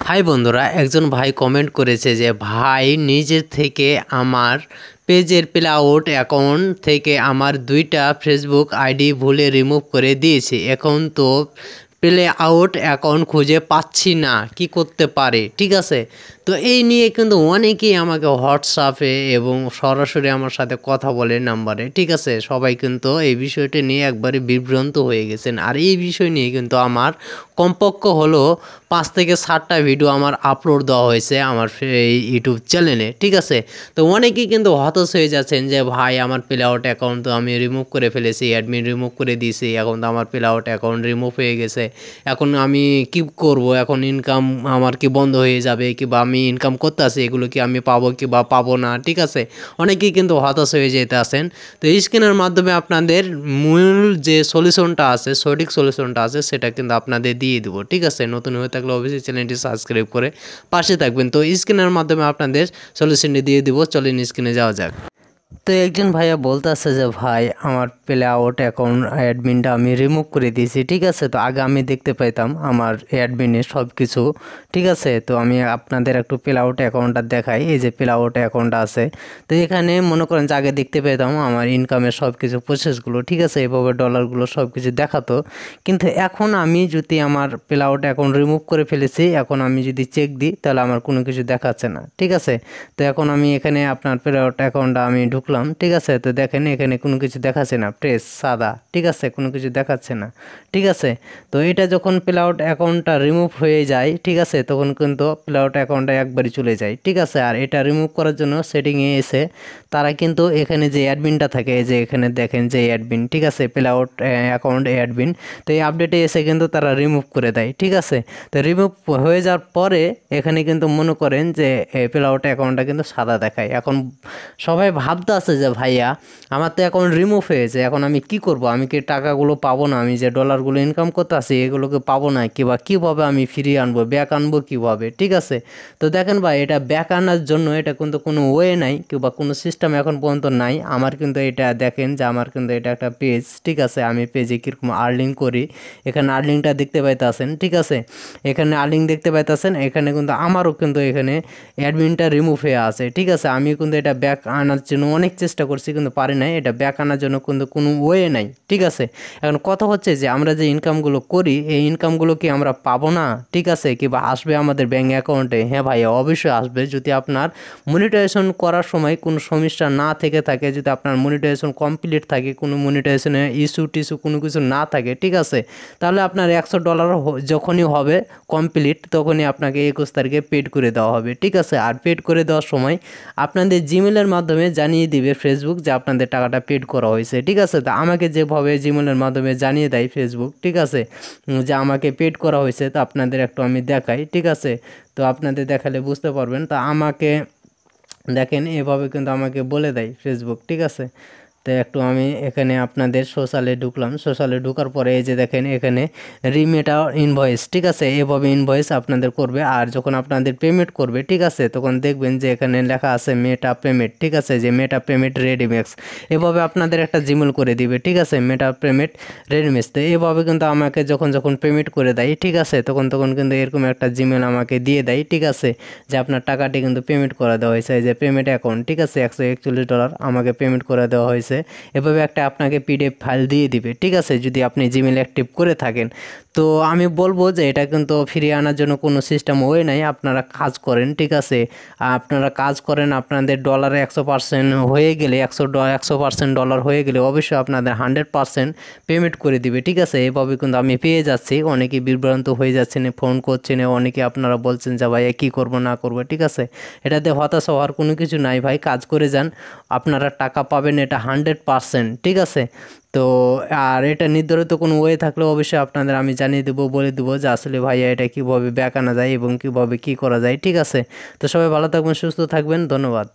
High বন্ধুরা, একজন ভাই কমেন্ট করেছে যে ভাই নিজে থেকে আমার পেজের প্লে আউট অ্যাকাউন্ট থেকে আমার 2টা ফেসবুক আইডি ভুলে রিমুভ করে দিয়েছে। এখন তো প্লে আউট অ্যাকাউন্ট খুঁজে পাচ্ছি না, কি করতে পারে? ঠিক আছে, তো এই নিয়ে কিন্তু অনেকেই আমাকে হোয়াটসঅ্যাপে এবং সরাসরি আমার সাথে কথা বলে নাম্বারে। ঠিক আছে, সবাই কিন্তু এই বিষয়টি নিয়ে একবারে বিভ্রান্ত হয়ে গেছেন। আর এই বিষয় নিয়ে কিন্তু আমার কমপক্ষ হলো 5 থেকে 7টা ভিডিও আমার আপলোড দেওয়া হয়েছে আমার এই ইউটিউব চ্যানেলে। ঠিক আছে, তো অনেকেই কিন্তু হতাশ হয়ে যাচ্ছেন যে ভাই আমার প্লে আউট অ্যাকাউন্ট তো আমি রিমুভ করে ফেলেছি, অ্যাডমিন রিমুভ করে দিয়েছি, এখন তো আমার প্লে আউট অ্যাকাউন্ট রিমুভ হয়ে গেছে, এখন আমি কি করব? এখন ইনকাম আমার কি বন্ধ হয়ে যাবে, কিংবা আমি ইনকাম করতে আসি এগুলো কি আমি পাবো কি বা পাবো না? ঠিক আছে, অনেকেই কিন্তু হতাশ হয়ে যেতে আসেন। তো এই স্ক্রিনের মাধ্যমে আপনাদের মূল যে সলিউশনটা আছে, সঠিক সলিউশনটা আছে, সেটা কিন্তু আপনাদের দিয়ে দেবো। ঠিক আছে, নতুন হয়ে থাকলে অবশ্যই চ্যানেলটি সাবস্ক্রাইব করে পাশে থাকবেন। তো স্ক্রিনের মাধ্যমে আপনাদের সলিউশনটি দিয়ে দিব। চলেন স্ক্রিনে যাওয়া যাক। তো একজন ভাইয়া বলতেছে যে ভাই আমার প্লে আউট অ্যাকাউন্ট অ্যাডমিনটা আমি রিমুভ করে দিয়েছি। ঠিক আছে, তো আগে আমি দেখতে পাইতাম আমার অ্যাডমিনের সব কিছু। ঠিক আছে, তো আমি আপনাদের একটু প্লে আউট অ্যাকাউন্টটা দেখাই। এই যে প্লে আউট অ্যাকাউন্টটা আছে, তো এখানে মনে করেন যে আগে দেখতে পেতাম আমার ইনকামের সব কিছু প্রসেসগুলো। ঠিক আছে, এভাবে ডলারগুলো সব কিছু দেখাতো, কিন্তু এখন আমি যদি আমার প্লে আউট অ্যাকাউন্ট রিমুভ করে ফেলেছি, এখন আমি যদি চেক দিই তাহলে আমার কোনো কিছু দেখাচ্ছে না। ঠিক আছে, তো এখন আমি এখানে আপনার প্লে আউট অ্যাকাউন্টটা আমি ঢুকলাম। ঠিক আছে, তো দেখেন এখানে কোনো কিছু দেখাচ্ছে না, প্রেস সাদা। ঠিক আছে, কোনো কিছু দেখাচ্ছে না। ঠিক আছে, তো এটা যখন প্লে আউট অ্যাকাউন্টটা রিমুভ হয়ে যায়, ঠিক আছে, তখন কিন্তু প্লে আউট অ্যাকাউন্টটা একবারই চলে যায়। ঠিক আছে, আর এটা রিমুভ করার জন্য সেটিংয়ে এসে তারা কিন্তু এখানে যে অ্যাডমিনটা থাকে, এই যে এখানে দেখেন যে অ্যাডমিন, ঠিক আছে, প্লে আউট অ্যাকাউন্ট অ্যাডমিন, তো এই আপডেটে এসে কিন্তু তারা রিমুভ করে দেয়। ঠিক আছে, তো রিমুভ হয়ে যাওয়ার পরে এখানে কিন্তু মনে করেন যে প্লে আউট অ্যাকাউন্টটা কিন্তু সাদা দেখায়। এখন সবাই ভাবতে আছে যে ভাইয়া আমার তো অ্যাকাউন্ট রিমুভ হয়েছে, এখন আমি কি করব? আমি কি টাকাগুলো পাবো না? আমি যে ডলারগুলো ইনকাম করতে আসি এগুলোকে পাবো না, কিংবা কীভাবে আমি ফিরিয়ে আনবো, ব্যাক আনবো কীভাবে? ঠিক আছে, তো দেখেন ভাই এটা ব্যাক আনার জন্য এটা কিন্তু কোনো ওয়ে নাই, কিংবা কোনো সিস্টেম এখন পর্যন্ত নাই। আমার কিন্তু এটা দেখেন যে আমার কিন্তু এটা একটা পেজ। ঠিক আছে, আমি পেজে কীরকম আর্নিং করি, এখানে আর্নিংটা দেখতে পাইতেছেন। ঠিক আছে, এখানে আর্নিং দেখতে পাইতেছেন, এখানে কিন্তু আমারও কিন্তু এখানে অ্যাডমিনটা রিমুভ হয়ে আছে। ঠিক আছে, আমি কিন্তু এটা ব্যাক আনার জন্য অনেক চেষ্টা করছি কিন্তু পারি নাই, এটা ব্যাক আনার জন্য কিন্তু কোনো ওয়ে নাই। ঠিক আছে, এখন কথা হচ্ছে যে আমরা যে ইনকামগুলো করি এই ইনকামগুলো কি আমরা পাবো না? ঠিক আছে, কিংবা আসবে আমাদের ব্যাঙ্ক অ্যাকাউন্টে? হ্যাঁ ভাইয়া, অবশ্যই আসবে, যদি আপনার মনিটাইজেশন করার সময় কোনো সমস্যা না থেকে থাকে, যদি আপনার মনিটাইজেশন কমপ্লিট থাকে, কোনো মনিটাইজেশনে ইস্যু টিস্যু কোনো কিছু না থাকে, ঠিক আছে, তাহলে আপনার $100 যখনই হবে কমপ্লিট তখনই আপনাকে 21 তারিখে পেড করে দেওয়া হবে। ঠিক আছে, আর পেড করে দেওয়ার সময় আপনাদের জিমেলের মাধ্যমে জানিয়ে দিবে ফেসবুক যে আপনাদের টাকাটা পেড করা হয়েছে। ঠিক আছে, তো আমাকে যেভাবে জিমেলের মাধ্যমে জানিয়ে দেয় ফেসবুক, ঠিক আছে, যে আমাকে পেড করা হয়েছে, তো আপনাদের একটু আমি দেখাই। ঠিক আছে, তো আপনাদের দেখালে বুঝতে পারবেন। তা আমাকে দেখেন এভাবে কিন্তু আমাকে বলে দেয় ফেসবুক। ঠিক আছে, তো একটু আমি এখানে আপনাদের সোশ্যালে ঢুকলাম। সোশ্যালে ঢোকার পরে এই যে দেখেন এখানে রিমেটা ইনভয়েস। ঠিক আছে, এভাবে ইনভয়েস আপনাদের করবে, আর যখন আপনাদের পেমেন্ট করবে, ঠিক আছে, তখন দেখবেন যে এখানে লেখা আছে মেটা পেমেন্ট। ঠিক আছে, যে মেটা পেমেন্ট রেডিমেক্স, এভাবে আপনাদের একটা জিমেল করে দিবে। ঠিক আছে, মেটা পেমেন্ট রেডিমেক্স, তো এভাবে কিন্তু আমাকে যখন যখন পেমেন্ট করে দেয়, ঠিক আছে, তখন তখন কিন্তু এরকম একটা জিমেল আমাকে দিয়ে দেয়। ঠিক আছে, যে আপনার টাকাটি কিন্তু পেমেন্ট করে দেওয়া হয়েছে, এই যে পেমেন্ট অ্যাকাউন্ট। ঠিক আছে, $141 আমাকে পেমেন্ট করে দেওয়া হয়েছে। এভাবে একটা আপনাকে পিডিএফ ফাইল দিয়ে দিবে। ঠিক আছে, যদি আপনি জিমেল অ্যাক্টিভ করে থাকেন, তো আমি বলবো যে এটা কিন্তু ফিরিয়ে আনার জন্য কোনো সিস্টেম ওয়ে নাই। আপনারা কাজ করেন, ঠিক আছে, আপনারা কাজ করেন, আপনাদের ডলারে 100% হয়ে গেলে 100% ডলার হয়ে গেলে অবশ্যই আপনাদের 100% পেমেন্ট করে দিবে। ঠিক আছে, এভাবে কিন্তু আমি পেয়ে যাচ্ছি। অনেকেই বিভ্রান্ত হয়ে যাচ্ছেন, ফোন করছেন, অনেকে আপনারা বলছেন যে ভাই কী করবো না করবো। ঠিক আছে, এটাতে হতাশ হওয়ার কোনো কিছু নাই ভাই, কাজ করে যান, আপনারা টাকা পাবেন, এটা 100%। ঠিক আছে, তো আর এটা নির্ধারিত কোনো ওয়ে থাকলে অবশ্যই আপনাদের আমি জানিয়ে দেবো, বলে দেবো যে আসলে ভাইয়া এটা কীভাবে ব্যাক আনা যায় এবং কীভাবে কী করা যায়। ঠিক আছে, তো সবাই ভালো থাকবেন, সুস্থ থাকবেন, ধন্যবাদ।